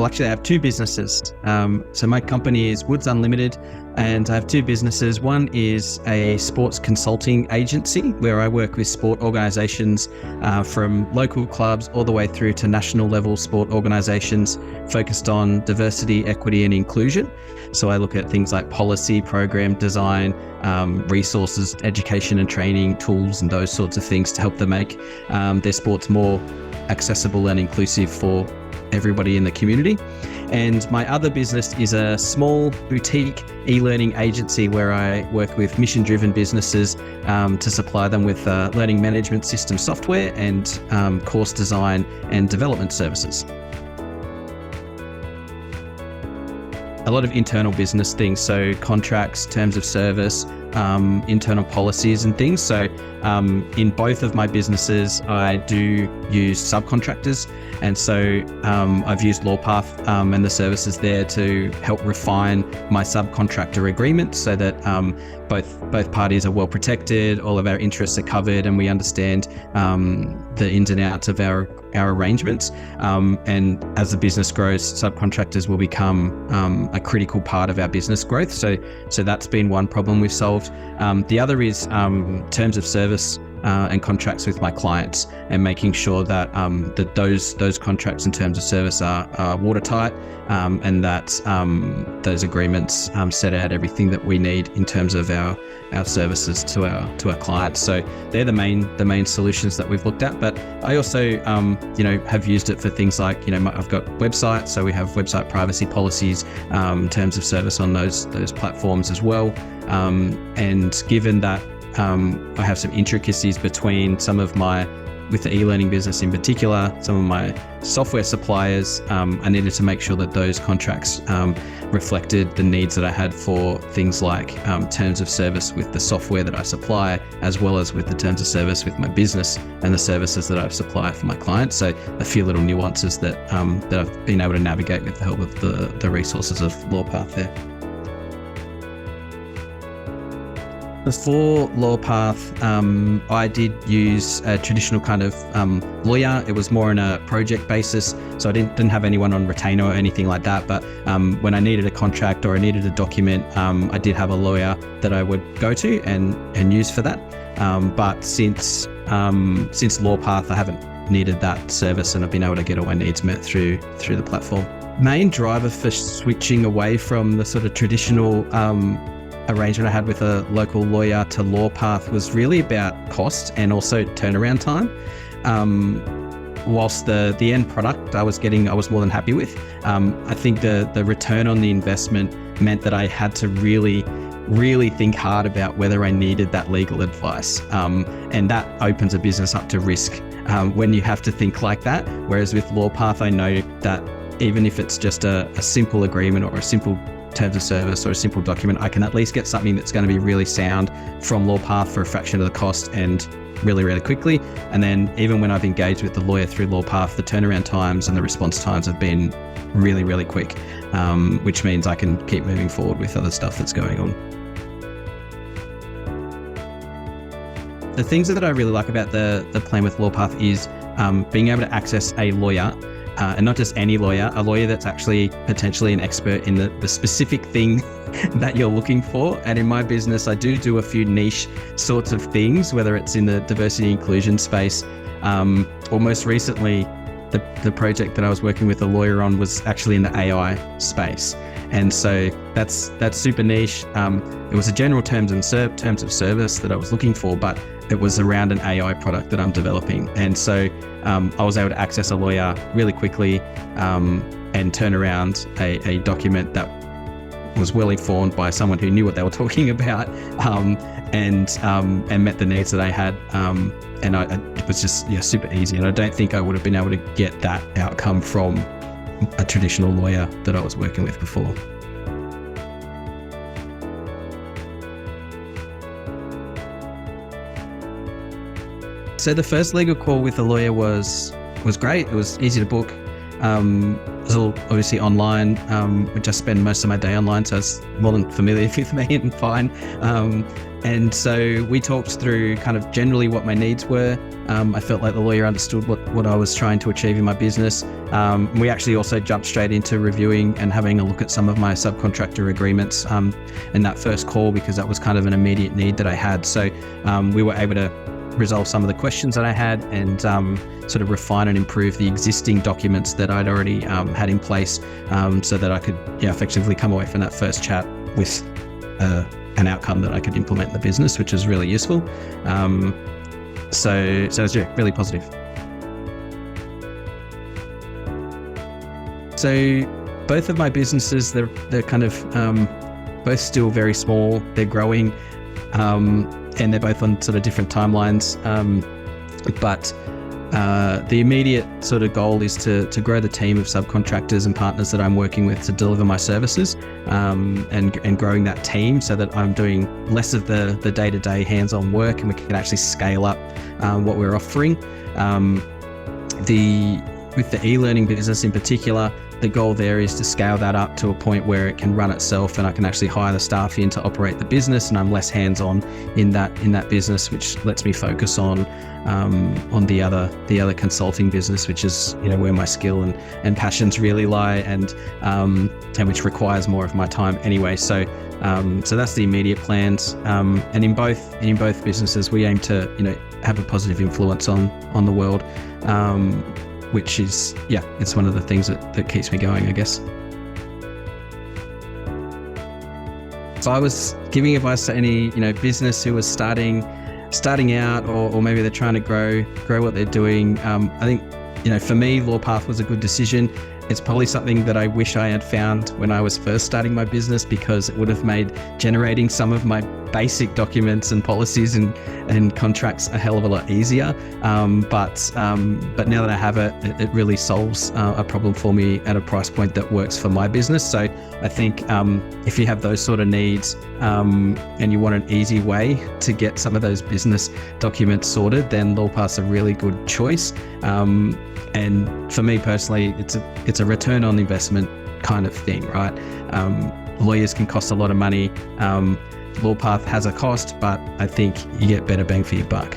actually I have two businesses. So my company is Woods Unlimited, and I have two businesses. One is a sports consulting agency where I work with sport organizations from local clubs all the way through to national level sport organizations focused on diversity, equity, and inclusion. So I look at things like policy, program design, resources, education and training, tools, and those sorts of things to help them make their sports more accessible and inclusive for everybody in the community. And my other business is a small boutique e-learning agency where I work with mission-driven businesses to supply them with learning management system software and course design and development services. A lot of internal business things, so contracts, terms of service, internal policies and things. So in both of my businesses, I do use subcontractors. And so I've used LawPath and the services there to help refine my subcontractor agreement so that both parties are well protected, all of our interests are covered, and we understand the ins and outs of our arrangements. And as the business grows, subcontractors will become a critical part of our business growth. So that's been one problem we've solved. The other is terms of service and contracts with my clients, and making sure that that those contracts and terms of service are watertight, and that those agreements set out everything that we need in terms of our services to our clients. So they're the main solutions that we've looked at. But I also have used it for things like I've got websites, so we have website privacy policies, terms of service on those platforms as well. And given that I have some intricacies between with the e-learning business in particular, some of my software suppliers, I needed to make sure that those contracts reflected the needs that I had for things like terms of service with the software that I supply, as well as with the terms of service with my business and the services that I supply for my clients. So a few little nuances that I've been able to navigate with the help of the resources of LawPath there. Before LawPath, I did use a traditional kind of lawyer. It was more on a project basis, so I didn't have anyone on retainer or anything like that. But when I needed a contract or I needed a document, I did have a lawyer that I would go to and use for that. But since LawPath, I haven't needed that service, and I've been able to get all my needs met through the platform. Main driver for switching away from the sort of traditional arrangement I had with a local lawyer to LawPath was really about cost and also turnaround time. Whilst the end product I was more than happy with, I think the return on the investment meant that I had to really think hard about whether I needed that legal advice. And that opens a business up to risk when you have to think like that. Whereas with LawPath, I know that even if it's just a simple agreement or a simple terms of service or a simple document, I can at least get something that's going to be really sound from LawPath for a fraction of the cost and really, really quickly. And then even when I've engaged with the lawyer through LawPath, the turnaround times and the response times have been really, really quick, which means I can keep moving forward with other stuff that's going on. The things that I really like about the plan with LawPath is being able to access a lawyer, and not just any lawyer, a lawyer that's actually potentially an expert in the specific thing that you're looking for. And in my business, I do a few niche sorts of things, whether it's in the diversity and inclusion space. Or most recently, the project that I was working with a lawyer on was actually in the AI space. And so that's super niche. It was a general terms of service that I was looking for, but it was around an AI product that I'm developing. And so I was able to access a lawyer really quickly and turn around a document that was well informed by someone who knew what they were talking about, and met the needs that I had. And it was just super easy. And I don't think I would have been able to get that outcome from a traditional lawyer that I was working with before. So the first legal call with the lawyer was great. It was easy to book. It was all obviously online. I just spend most of my day online, so it's more than familiar with me and fine. And so we talked through kind of generally what my needs were. I felt like the lawyer understood what I was trying to achieve in my business. We actually also jumped straight into reviewing and having a look at some of my subcontractor agreements in that first call, because that was kind of an immediate need that I had. So we were able to resolve some of the questions that I had and sort of refine and improve the existing documents that I'd already had in place, so that I could effectively come away from that first chat with an outcome that I could implement in the business, which is really useful. So it was really positive. So both of my businesses, they're kind of both still very small. They're growing, and they're both on sort of different timelines. But the immediate sort of goal is to grow the team of subcontractors and partners that I'm working with to deliver my services, and growing that team so that I'm doing less of the day-to-day hands-on work, and we can actually scale up what we're offering. With the e-learning business in particular, the goal there is to scale that up to a point where it can run itself and I can actually hire the staff in to operate the business, and I'm less hands-on in that business, which lets me focus on the other consulting business, which is where my skill and passions really lie, and which requires more of my time anyway. So that's the immediate plans. And in both businesses, we aim to have a positive influence on the world. Which is, it's one of the things that keeps me going, I guess. If I was giving advice to any, business who was starting out, or maybe they're trying to grow what they're doing, I think, for me, LawPath was a good decision. It's probably something that I wish I had found when I was first starting my business, because it would have made generating some of my basic documents and policies and contracts a hell of a lot easier. But now that I have it, it really solves a problem for me at a price point that works for my business. So I think if you have those sort of needs and you want an easy way to get some of those business documents sorted, then LawPath's a really good choice. And for me personally, it's a return on investment kind of thing, right? Lawyers can cost a lot of money. LawPath has a cost, but I think you get better bang for your buck.